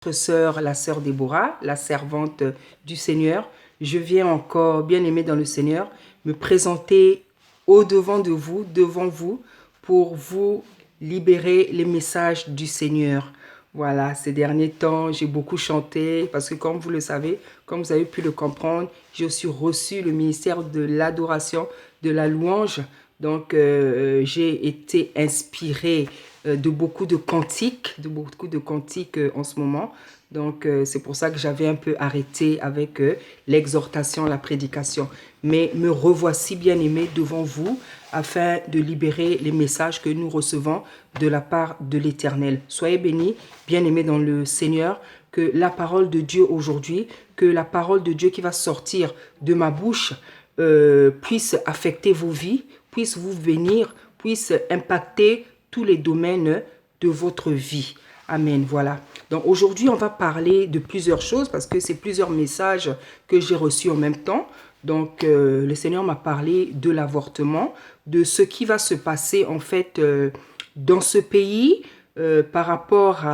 Votre sœur, la sœur Déborah, la servante du Seigneur. Je viens encore, bien aimé dans le Seigneur, me présenter au-devant de vous, devant vous, pour vous libérer les messages du Seigneur. Voilà, ces derniers temps, j'ai beaucoup chanté parce que comme vous le savez, comme vous avez pu le comprendre, j'ai aussi reçu le ministère de l'adoration, de la louange. Donc, j'ai été inspirée de beaucoup de cantiques, en ce moment. Donc, c'est pour ça que j'avais un peu arrêté avec l'exhortation, la prédication. Mais me revoici bien aimé devant vous afin de libérer les messages que nous recevons de la part de l'Éternel. Soyez bénis, bien aimés dans le Seigneur, que la parole de Dieu aujourd'hui, que la parole de Dieu qui va sortir de ma bouche puisse affecter vos vies, puisse vous venir, puisse impacter tous les domaines de votre vie. Amen, voilà. Donc aujourd'hui, on va parler de plusieurs choses parce que c'est plusieurs messages que j'ai reçus en même temps. Donc le Seigneur m'a parlé de l'avortement, de ce qui va se passer en fait dans ce pays par rapport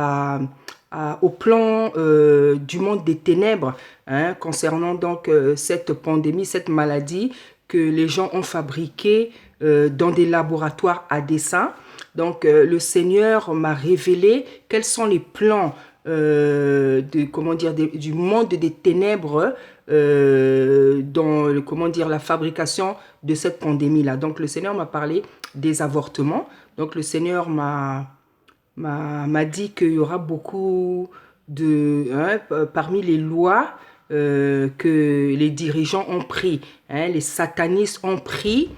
au plan du monde des ténèbres, hein, concernant donc cette pandémie, cette maladie que les gens ont fabriquée dans des laboratoires à dessein. Donc le Seigneur m'a révélé quels sont les plans du monde des ténèbres dans la fabrication de cette pandémie-là. Donc le Seigneur m'a parlé des avortements. Donc le Seigneur m'a dit qu'il y aura beaucoup parmi les lois que les dirigeants ont pris, hein, les satanistes ont pris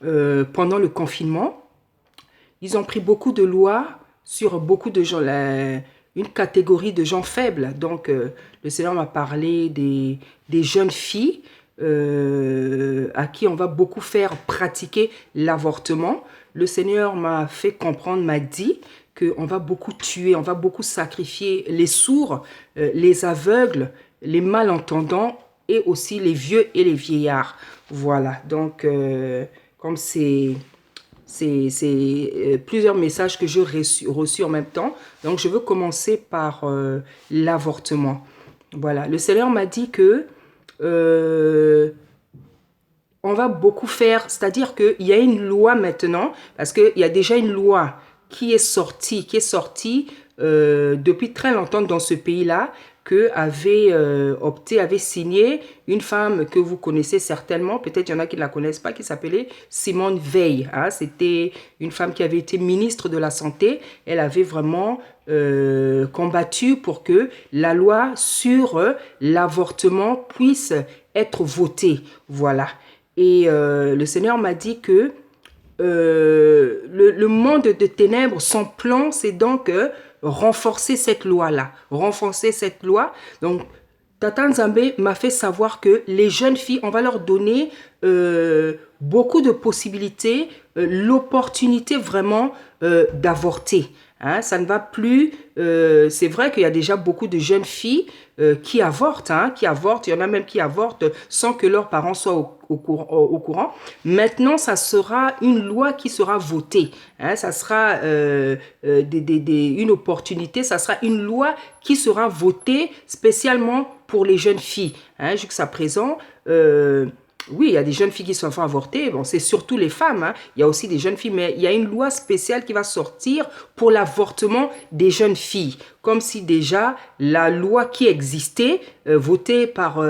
pendant le confinement. Ils ont pris beaucoup de lois sur beaucoup de gens, une catégorie de gens faibles. Donc, le Seigneur m'a parlé des jeunes filles à qui on va beaucoup faire pratiquer l'avortement. Le Seigneur m'a fait comprendre, m'a dit qu'on va beaucoup tuer, on va beaucoup sacrifier les sourds, les aveugles, les malentendants et aussi les vieux et les vieillards. Voilà, donc comme c'est plusieurs messages que j'ai reçus en même temps. Donc, je veux commencer par l'avortement. Voilà. Le Seigneur m'a dit que on va beaucoup faire, c'est-à-dire qu'il y a une loi maintenant, parce qu'il y a déjà une loi qui est sortie depuis très longtemps dans ce pays-là, avait signé une femme que vous connaissez certainement, peut-être il y en a qui ne la connaissent pas, qui s'appelait Simone Veil. Hein. C'était une femme qui avait été ministre de la Santé. Elle avait vraiment combattu pour que la loi sur l'avortement puisse être votée. Voilà. Et le Seigneur m'a dit que le monde de ténèbres, son plan, c'est donc renforcer cette loi-là. Renforcer cette loi. Donc, Tata Nzambe m'a fait savoir que les jeunes filles, on va leur donner beaucoup de possibilités, l'opportunité vraiment d'avorter. Hein, ça ne va plus. C'est vrai qu'il y a déjà beaucoup de jeunes filles qui avortent, hein, qui avortent. Il y en a même qui avortent sans que leurs parents soient au courant. Maintenant, ça sera une loi qui sera votée. Hein, ça sera une opportunité. Ça sera une loi qui sera votée spécialement pour les jeunes filles. Hein, jusqu'à présent. Oui, il y a des jeunes filles qui se font avorter. Bon, c'est surtout les femmes. Hein. Il y a aussi des jeunes filles, mais il y a une loi spéciale qui va sortir pour l'avortement des jeunes filles. Comme si déjà la loi qui existait, votée par,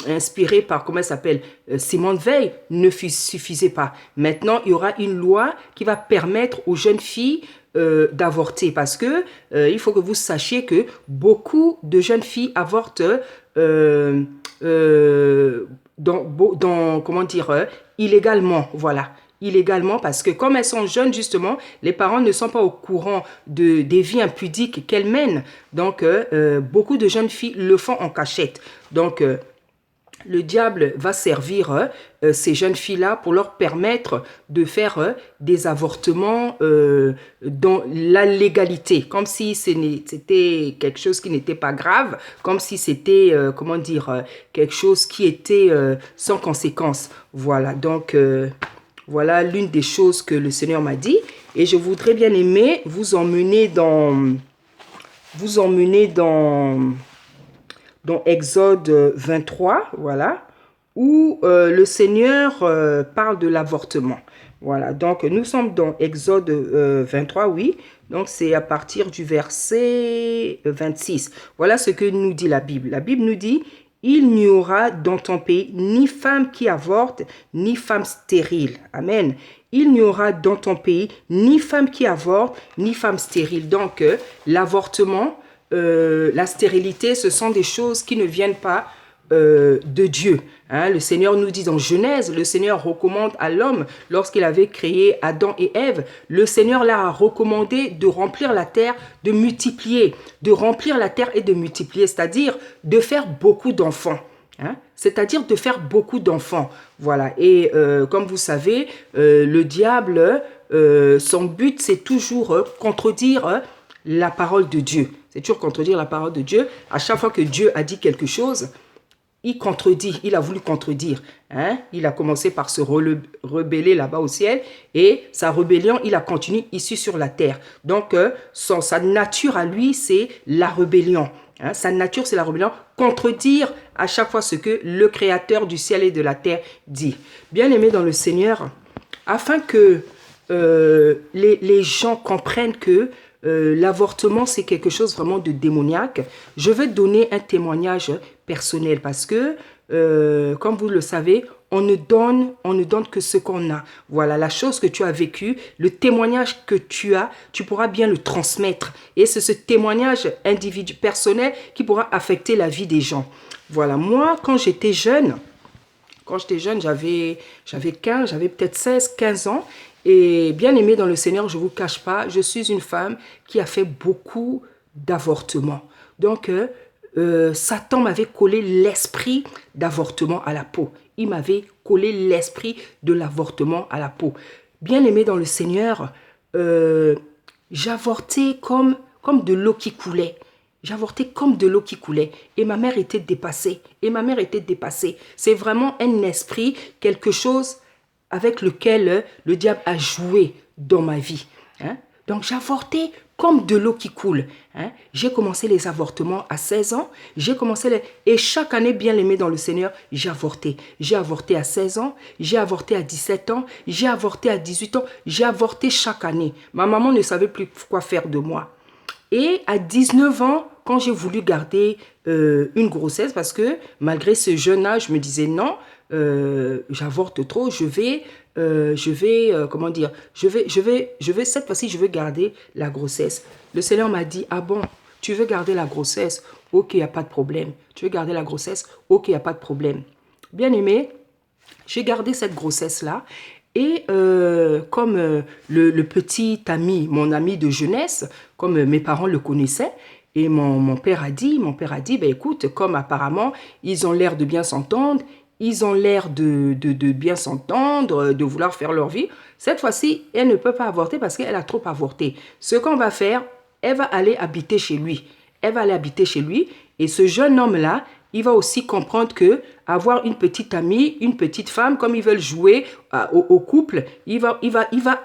inspirée par, Simone Veil, ne suffisait pas. Maintenant, il y aura une loi qui va permettre aux jeunes filles d'avorter parce que il faut que vous sachiez que beaucoup de jeunes filles avortent illégalement, voilà. Illégalement parce que comme elles sont jeunes justement, les parents ne sont pas au courant des vies impudiques qu'elles mènent. Donc beaucoup de jeunes filles le font en cachette. Donc le diable va servir ces jeunes filles-là pour leur permettre de faire des avortements dans la légalité, comme si c'était quelque chose qui n'était pas grave, comme si c'était, quelque chose qui était sans conséquence. Voilà, donc voilà l'une des choses que le Seigneur m'a dit. Et je voudrais bien aimer vous emmener dans vous emmener dans Exode 23, voilà, où le Seigneur parle de l'avortement. Voilà, donc nous sommes dans Exode 23, oui. Donc c'est à partir du verset 26. Voilà ce que nous dit la Bible. La Bible nous dit, il n'y aura dans ton pays ni femme qui avorte, ni femme stérile. Amen. Il n'y aura dans ton pays ni femme qui avorte, ni femme stérile. Donc l'avortement, la stérilité, ce sont des choses qui ne viennent pas de Dieu. Hein, le Seigneur nous dit dans Genèse, le Seigneur recommande à l'homme, lorsqu'il avait créé Adam et Ève, le Seigneur leur a recommandé de remplir la terre, de multiplier, de remplir la terre et de multiplier, c'est-à-dire de faire beaucoup d'enfants. Hein, c'est-à-dire de faire beaucoup d'enfants. Voilà. Et comme vous savez, le diable, son but, c'est toujours contredire la parole de Dieu. C'est toujours contredire la parole de Dieu. À chaque fois que Dieu a dit quelque chose, il contredit, il a voulu contredire. Hein? Il a commencé par se rebeller là-bas au ciel et sa rébellion, il a continué ici sur la terre. Donc, sa nature à lui, c'est la rébellion. Hein? Sa nature, c'est la rébellion. Contredire à chaque fois ce que le Créateur du ciel et de la terre dit. Bien-aimés dans le Seigneur, afin que les gens comprennent que l'avortement, c'est quelque chose vraiment de démoniaque. Je vais donner un témoignage personnel parce que, comme vous le savez, on ne donne que ce qu'on a. Voilà, la chose que tu as vécue, le témoignage que tu as, tu pourras bien le transmettre. Et c'est ce témoignage individuel, personnel, qui pourra affecter la vie des gens. Voilà, moi, quand j'étais jeune, j'avais peut-être 16, 15 ans. Et bien aimé dans le Seigneur, je ne vous cache pas, je suis une femme qui a fait beaucoup d'avortements. Donc, Satan m'avait collé l'esprit d'avortement à la peau. Il m'avait collé l'esprit de l'avortement à la peau. Bien aimé dans le Seigneur, j'avortais comme de l'eau qui coulait. J'avortais comme de l'eau qui coulait. Et ma mère était dépassée. C'est vraiment un esprit, quelque chose avec lequel le diable a joué dans ma vie. Hein? Donc j'avortais comme de l'eau qui coule. Hein? J'ai commencé les avortements à 16 ans. Et chaque année, bien aimé dans le Seigneur, j'avortais. J'ai avorté à 16 ans, j'ai avorté à 17 ans, j'ai avorté à 18 ans, j'ai avorté chaque année. Ma maman ne savait plus quoi faire de moi. Et à 19 ans, quand j'ai voulu garder une grossesse, parce que malgré ce jeune âge, je me disais non, j'avorte trop, je vais, cette fois-ci, je veux garder la grossesse. Le Seigneur m'a dit, ah bon, tu veux garder la grossesse? Ok, il n'y a pas de problème. Tu veux garder la grossesse? Ok, il n'y a pas de problème. Bien aimé, j'ai gardé cette grossesse-là. Et comme le petit ami, mon ami de jeunesse, comme mes parents le connaissaient, et mon père a dit, ben écoute, comme apparemment, ils ont l'air de bien s'entendre, ils ont l'air de bien s'entendre, de vouloir faire leur vie, cette fois-ci, elle ne peut pas avorter parce qu'elle a trop avorté. Ce qu'on va faire, elle va aller habiter chez lui. Et ce jeune homme-là, il va aussi comprendre que avoir une petite amie, une petite femme, comme ils veulent jouer au couple, il va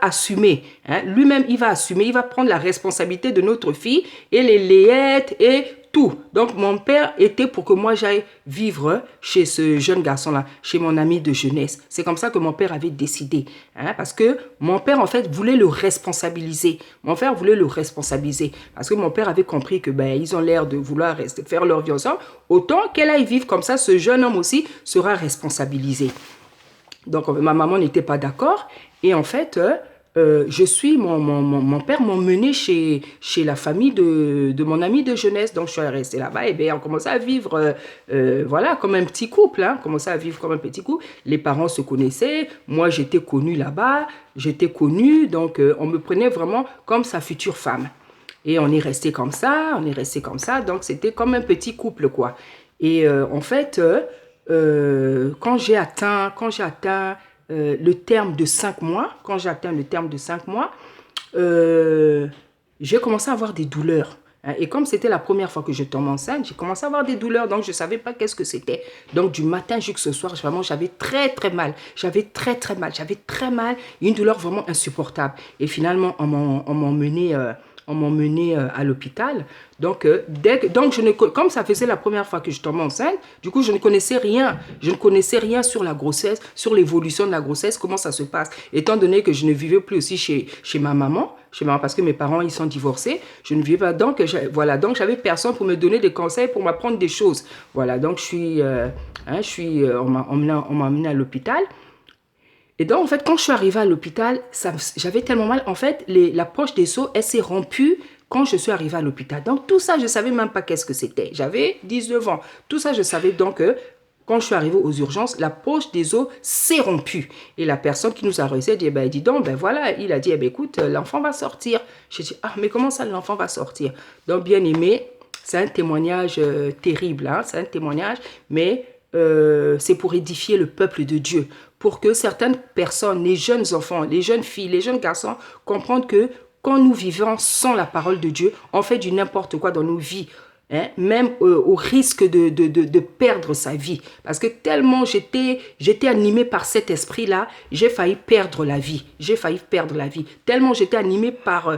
assumer. Hein? Lui-même, il va assumer, il va prendre la responsabilité de notre fille et les layettes et tout. Donc, mon père était pour que moi, j'aille vivre chez ce jeune garçon-là, chez mon ami de jeunesse. C'est comme ça que mon père avait décidé. Hein? Parce que mon père, en fait, voulait le responsabiliser. Parce que mon père avait compris que ils ont l'air de vouloir faire leur vie ensemble. Autant qu'elle aille vivre comme ça, ce jeune homme aussi sera responsabilisé. Donc, ma maman n'était pas d'accord. Et en fait, mon père m'a emmené chez la famille de mon ami de jeunesse. Donc, je suis restée là-bas. Et bien, on commençait à vivre, voilà, comme un petit couple. Hein. On commençait à vivre comme un petit couple. Les parents se connaissaient. Moi, j'étais connue là-bas. Donc, on me prenait vraiment comme sa future femme. Et on est resté comme ça. Donc, c'était comme un petit couple, quoi. Et en fait, quand j'ai atteint le terme de 5 mois, j'ai commencé à avoir des douleurs. Hein. Et comme c'était la première fois que je tombe enceinte, j'ai commencé à avoir des douleurs, donc je ne savais pas qu'est-ce que c'était. Donc du matin jusqu'au soir, vraiment, j'avais très très mal. J'avais très mal, une douleur vraiment insupportable. Et finalement, on m'a emmené on m'emmenait à l'hôpital. Donc, comme ça faisait la première fois que je tombais enceinte, du coup, je ne connaissais rien. Je ne connaissais rien sur la grossesse, sur l'évolution de la grossesse, comment ça se passe. Étant donné que je ne vivais plus aussi chez ma maman, parce que mes parents, ils sont divorcés, je ne vivais pas. Donc, voilà, donc j'avais personne pour me donner des conseils, pour m'apprendre des choses. Voilà, donc on m'a emmené à l'hôpital. Et donc, en fait, quand je suis arrivée à l'hôpital, j'avais tellement mal. En fait, la poche des os, elle s'est rompue quand je suis arrivée à l'hôpital. Donc, tout ça, je ne savais même pas qu'est-ce que c'était. J'avais 19 ans. Tout ça, je savais donc quand je suis arrivée aux urgences, la poche des os s'est rompue. Et la personne qui nous a reçu a dit, dis donc, voilà, il a dit, écoute, l'enfant va sortir. J'ai dit, ah, mais comment ça, l'enfant va sortir? Donc, bien aimé, c'est un témoignage terrible, hein, c'est un témoignage, mais c'est pour édifier le peuple de Dieu, pour que certaines personnes, les jeunes enfants, les jeunes filles, les jeunes garçons, comprennent que quand nous vivons sans la parole de Dieu, on fait du n'importe quoi dans nos vies. Hein, même au risque de perdre sa vie. Parce que tellement j'étais animée par cet esprit-là, j'ai failli perdre la vie. J'ai failli perdre la vie. Tellement j'étais animée par,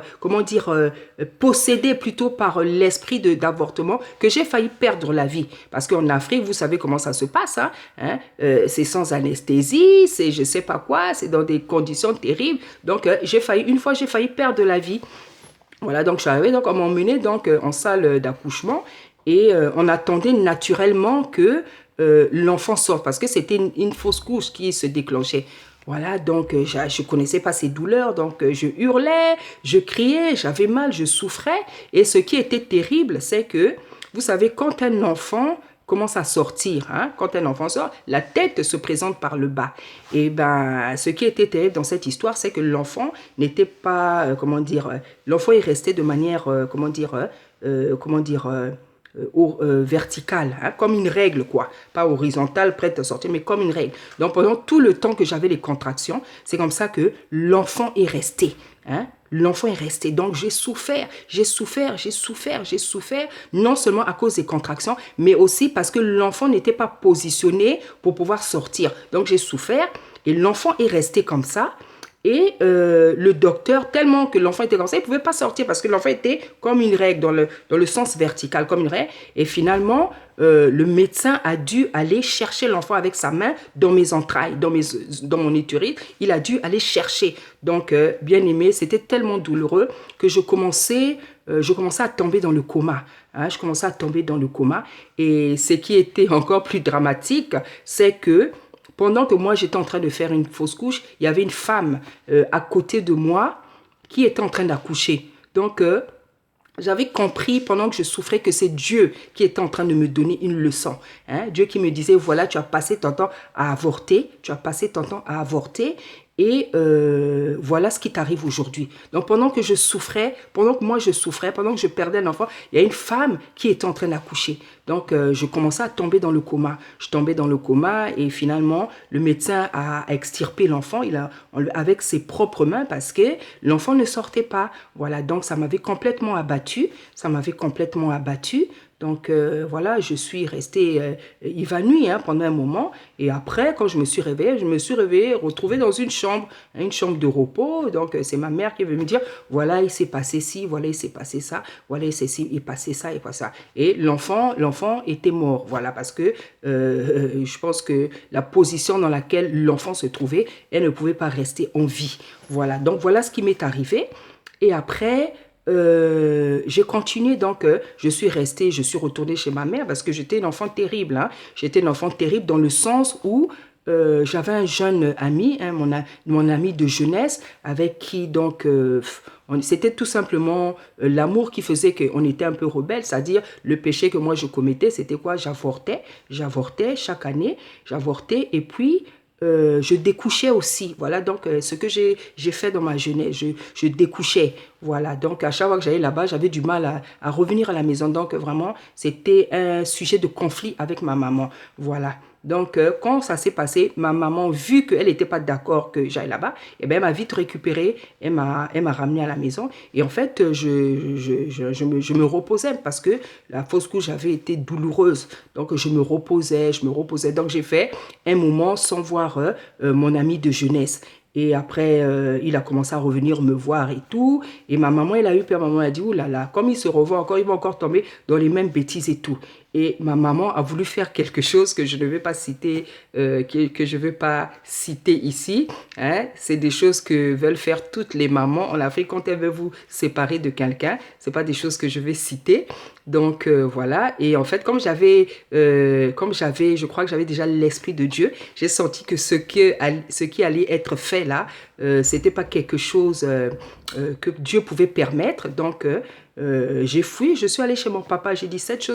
possédée plutôt par l'esprit d'avortement, que j'ai failli perdre la vie. Parce qu'en Afrique, vous savez comment ça se passe. Hein, c'est sans anesthésie, c'est je sais pas quoi, c'est dans des conditions terribles. Donc, une fois, j'ai failli perdre la vie. Voilà, donc je suis arrivée, donc on m'a emmenée en salle d'accouchement et on attendait naturellement que l'enfant sorte parce que c'était une fausse couche qui se déclenchait. Voilà, donc je ne connaissais pas ces douleurs, donc je hurlais, je criais, j'avais mal, je souffrais. Et ce qui était terrible, c'est que, vous savez, quand un enfant commence à sortir, hein, quand un enfant sort, la tête se présente par le bas. Et ben, ce qui était terrible dans cette histoire, c'est que l'enfant n'était pas, l'enfant est resté de manière, verticale, hein, comme une règle, quoi. Pas horizontale, prête à sortir, mais comme une règle. Donc, pendant tout le temps que j'avais les contractions, c'est comme ça que l'enfant est resté. Hein. L'enfant est resté. Donc, j'ai souffert, non seulement à cause des contractions, mais aussi parce que l'enfant n'était pas positionné pour pouvoir sortir. Donc, j'ai souffert et l'enfant est resté comme ça. Et le docteur, tellement que l'enfant était comme ça, il ne pouvait pas sortir parce que l'enfant était comme une règle, dans le sens vertical, comme une règle. Et finalement, le médecin a dû aller chercher l'enfant avec sa main dans mes entrailles, dans mon utérus. Il a dû aller chercher. Donc, bien aimé, c'était tellement douloureux que je commençais à tomber dans le coma. Hein, je commençais à tomber dans le coma. Et ce qui était encore plus dramatique, c'est que pendant que moi, j'étais en train de faire une fausse couche, il y avait une femme à côté de moi qui était en train d'accoucher. Donc, j'avais compris pendant que je souffrais que c'est Dieu qui était en train de me donner une leçon. Hein? Dieu qui me disait, voilà, tu as passé ton temps à avorter, et voilà ce qui t'arrive aujourd'hui. Donc, pendant que moi je souffrais, pendant que je perdais un enfant, il y a une femme qui était en train d'accoucher. Donc, je commençais à tomber dans le coma. Je tombais dans le coma et finalement, le médecin a extirpé l'enfant avec ses propres mains parce que l'enfant ne sortait pas. Voilà, donc ça m'avait complètement abattue. Donc, voilà, je suis restée évanouie pendant un moment. Et après, quand je me suis réveillée, retrouvée dans une chambre de repos. Donc, c'est ma mère qui veut me dire, voilà, il s'est passé ci, voilà, il s'est passé ça, voilà, il s'est passé ça et pas ça. Et l'enfant était mort, voilà, parce que je pense que la position dans laquelle l'enfant se trouvait, elle ne pouvait pas rester en vie. Voilà, donc voilà ce qui m'est arrivé. Et après, j'ai continué, donc je suis retournée chez ma mère parce que j'étais une enfant terrible. Hein. J'étais une enfant terrible dans le sens où j'avais un jeune ami, hein, mon ami de jeunesse, avec qui donc c'était tout simplement l'amour qui faisait qu'on était un peu rebelle, c'est-à-dire le péché que moi je commettais, c'était quoi? J'avortais chaque année, et puis je découchais aussi. Voilà, donc ce que j'ai fait dans ma jeunesse, je découchais. Voilà, donc à chaque fois que j'allais là-bas, j'avais du mal à revenir à la maison. Donc vraiment, c'était un sujet de conflit avec ma maman. Voilà. Donc, quand ça s'est passé, ma maman, vu qu'elle n'était pas d'accord que j'aille là-bas, eh ben, elle m'a vite récupérée, elle m'a ramenée à la maison. Et en fait, je me reposais parce que la fausse couche avait été douloureuse. Donc, je me reposais. Donc, j'ai fait un moment sans voir mon ami de jeunesse. Et après, il a commencé à revenir me voir et tout. Et ma maman, elle a eu peur. Ma maman a dit, ouh là là, comme il se revoit encore, il va encore tomber dans les mêmes bêtises et tout. Et ma maman a voulu faire quelque chose que je ne vais pas citer, que je ne vais pas citer ici. Hein. C'est des choses que veulent faire toutes les mamans en Afrique quand elles veulent vous séparer de quelqu'un. Ce n'est pas des choses que je vais citer. Donc voilà. Et en fait, je crois que j'avais déjà l'Esprit de Dieu, j'ai senti que ce qui allait être fait là, c'était pas quelque chose que Dieu pouvait permettre. Donc j'ai fui, je suis allée chez mon papa, j'ai dit cette chose